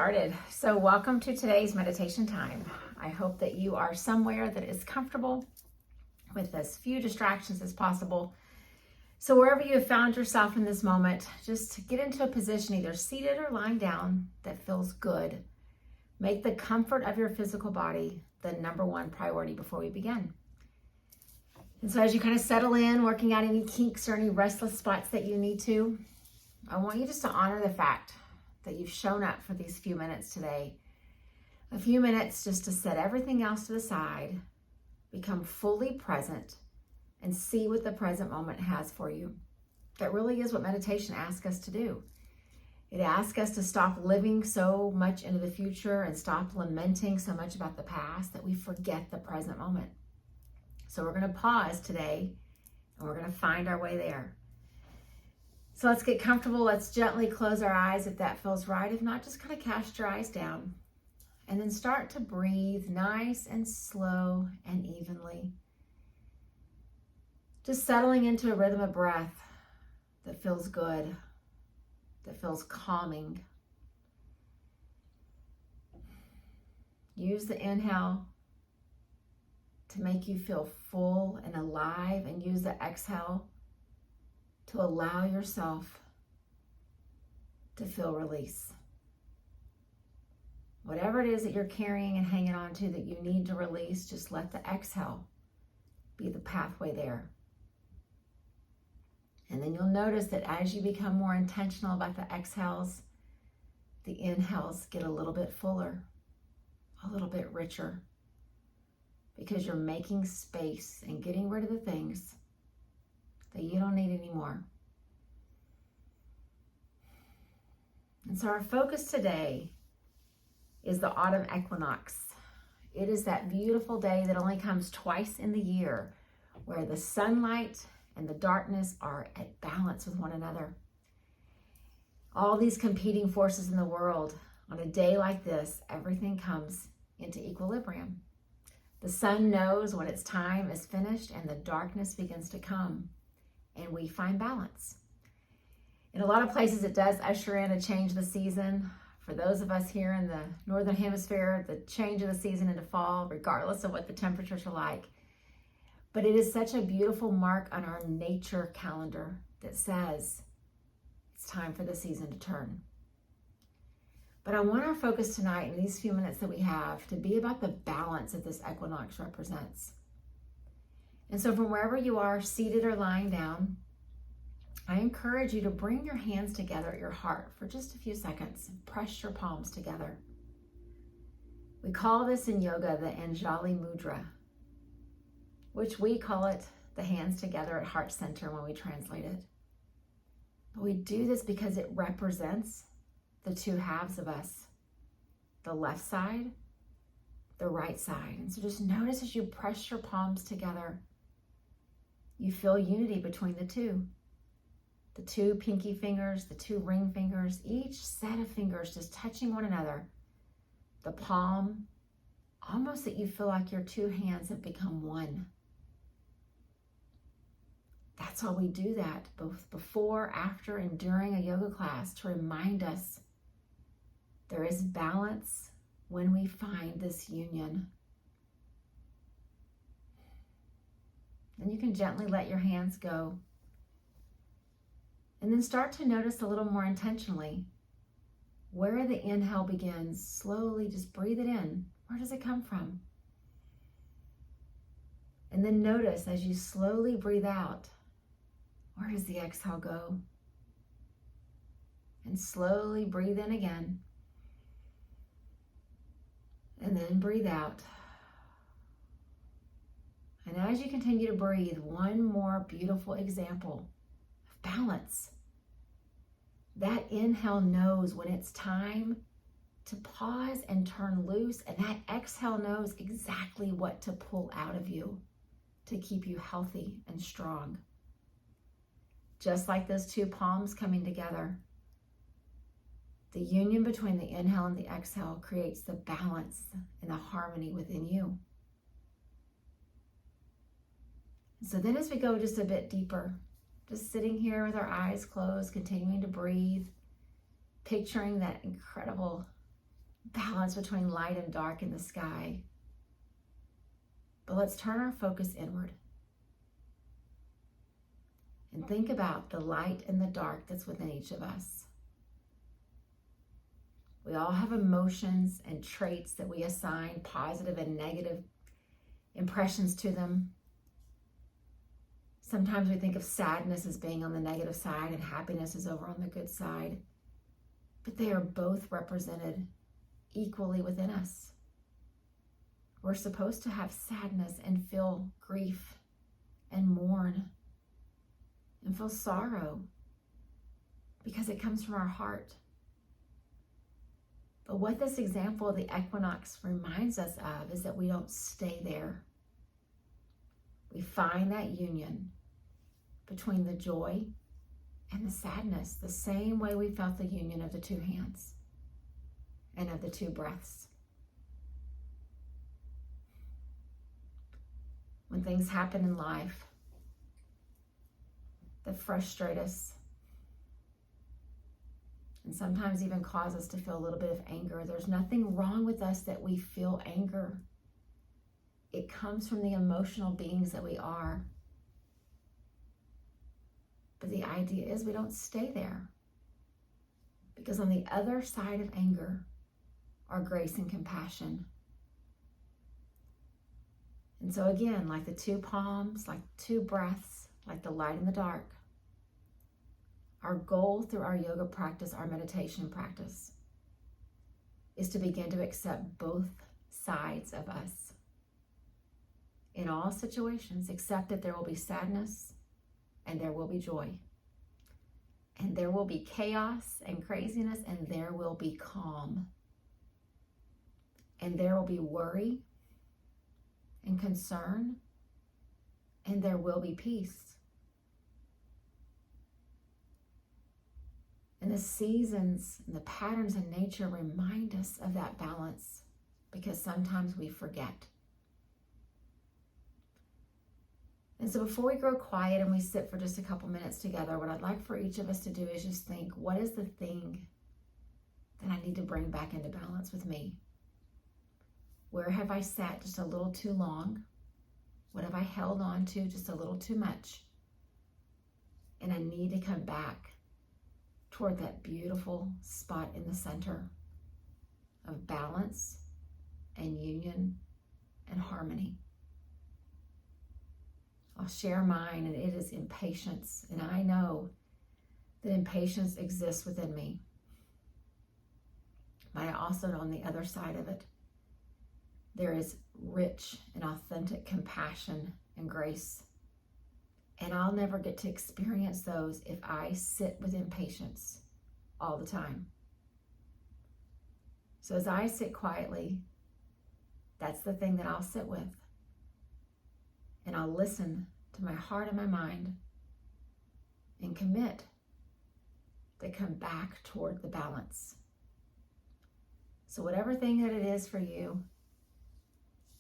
started. So welcome to today's meditation time. I hope that you are somewhere that is comfortable with as few distractions as possible. So wherever you have found yourself in this moment, just get into a position either seated or lying down that feels good. Make the comfort of your physical body the number one priority before we begin. And so as you kind of settle in, working out any kinks or any restless spots that you need to, I want you just to honor the fact that you've shown up for these few minutes today. A few minutes just to set everything else to the side, become fully present, and see what the present moment has for you. That really is what meditation asks us to do. It asks us to stop living so much into the future and stop lamenting so much about the past that we forget the present moment. So we're going to pause today and we're going to find our way there. So let's get comfortable. Let's gently close our eyes if that feels right. If not, just kind of cast your eyes down and then start to breathe nice and slow and evenly. Just settling into a rhythm of breath that feels good, that feels calming. Use the inhale to make you feel full and alive, and use the exhale to allow yourself to feel release. Whatever it is that you're carrying and hanging on to that you need to release, just let the exhale be the pathway there. And then you'll notice that as you become more intentional about the exhales, the inhales get a little bit fuller, a little bit richer, because you're making space and getting rid of the things that you don't need anymore. And so our focus today is the Autumn Equinox. It is that beautiful day that only comes twice in the year, where the sunlight and the darkness are at balance with one another. All these competing forces in the world, on a day like this, everything comes into equilibrium. The sun knows when its time is finished and the darkness begins to come, and we find balance. In a lot of places, it does usher in a change of the season. For those of us here in the Northern Hemisphere, the change of the season into fall, regardless of what the temperatures are like. But it is such a beautiful mark on our nature calendar that says it's time for the season to turn. But I want our focus tonight in these few minutes that we have to be about the balance that this equinox represents. And so from wherever you are, seated or lying down, I encourage you to bring your hands together at your heart for just a few seconds and press your palms together. We call this in yoga the Anjali Mudra, which we call it the hands together at heart center when we translate it. But we do this because it represents the two halves of us, the left side, the right side. And so just notice as you press your palms together, you feel unity between the two. The two pinky fingers, the two ring fingers, each set of fingers just touching one another. The palm, almost that you feel like your two hands have become one. That's why we do that, both before, after, and during a yoga class, to remind us there is balance when we find this union. Then you can gently let your hands go. And then start to notice a little more intentionally where the inhale begins. Slowly just breathe it in. Where does it come from? And then notice as you slowly breathe out, where does the exhale go? And slowly breathe in again. And then breathe out. And as you continue to breathe, one more beautiful example of balance. That inhale knows when it's time to pause and turn loose, and that exhale knows exactly what to pull out of you to keep you healthy and strong. Just like those two palms coming together, the union between the inhale and the exhale creates the balance and the harmony within you. So then as we go just a bit deeper, just sitting here with our eyes closed, continuing to breathe, picturing that incredible balance between light and dark in the sky. But let's turn our focus inward and think about the light and the dark that's within each of us. We all have emotions and traits that we assign positive and negative impressions to them. Sometimes we think of sadness as being on the negative side and happiness is over on the good side. But they are both represented equally within us. We're supposed to have sadness and feel grief and mourn and feel sorrow because it comes from our heart. But what this example of the equinox reminds us of is that we don't stay there. We find that union between the joy and the sadness, the same way we felt the union of the two hands and of the two breaths. When things happen in life that frustrate us and sometimes even cause us to feel a little bit of anger, there's nothing wrong with us that we feel anger. It comes from the emotional beings that we are. But the idea is we don't stay there. Because on the other side of anger are grace and compassion. And so again, like the two palms, like two breaths, like the light and the dark, our goal through our yoga practice, our meditation practice, is to begin to accept both sides of us. In all situations, accept that there will be sadness and there will be joy. And there will be chaos and craziness and there will be calm. And there will be worry and concern and there will be peace. And the seasons and the patterns in nature remind us of that balance because sometimes we forget. And so before we grow quiet and we sit for just a couple minutes together, what I'd like for each of us to do is just think, what is the thing that I need to bring back into balance with me? Where have I sat just a little too long? What have I held on to just a little too much? And I need to come back toward that beautiful spot in the center of balance and union and harmony. I'll share mine, and it is impatience. And I know that impatience exists within me. But I also know on the other side of it, there is rich and authentic compassion and grace. And I'll never get to experience those if I sit with impatience all the time. So as I sit quietly, that's the thing that I'll sit with. And I'll listen to my heart and my mind and commit to come back toward the balance. So whatever thing that it is for you,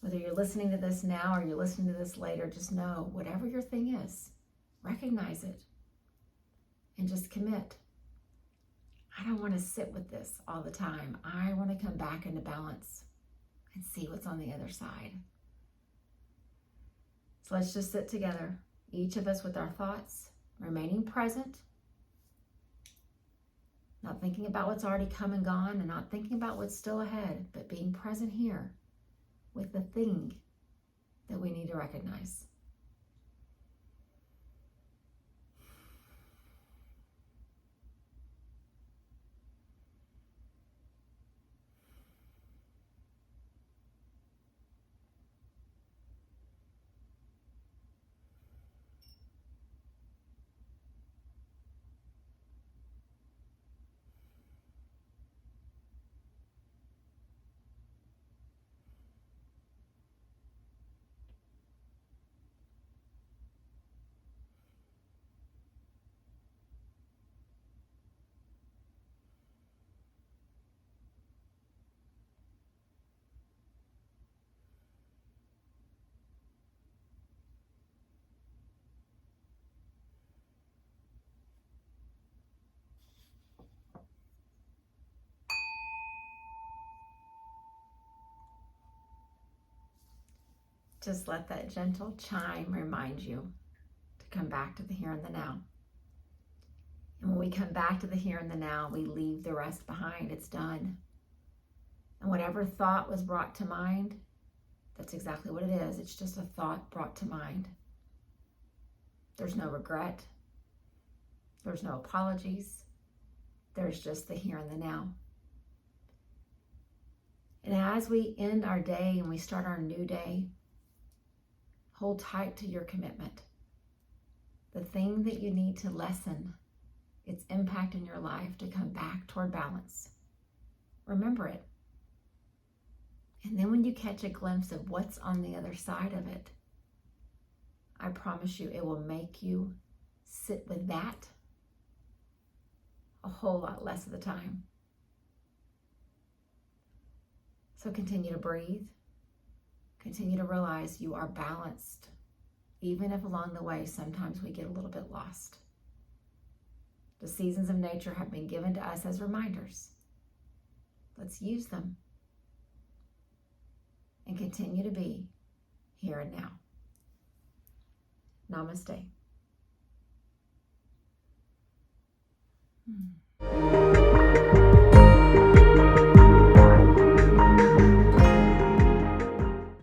whether you're listening to this now or you're listening to this later, just know whatever your thing is, recognize it and just commit. I don't want to sit with this all the time. I want to come back into balance and see what's on the other side. So let's just sit together, each of us with our thoughts, remaining present, not thinking about what's already come and gone and not thinking about what's still ahead, but being present here with the thing that we need to recognize. Just let that gentle chime remind you to come back to the here and the now. And when we come back to the here and the now, we leave the rest behind. It's done. And whatever thought was brought to mind, that's exactly what it is. It's just a thought brought to mind. There's no regret. There's no apologies. There's just the here and the now. And as we end our day and we start our new day, hold tight to your commitment. The thing that you need to lessen its impact in your life to come back toward balance. Remember it. And then when you catch a glimpse of what's on the other side of it, I promise you it will make you sit with that a whole lot less of the time. So continue to breathe. Continue to realize you are balanced, even if along the way sometimes we get a little bit lost. The seasons of nature have been given to us as reminders. Let's use them and continue to be here and now. Namaste.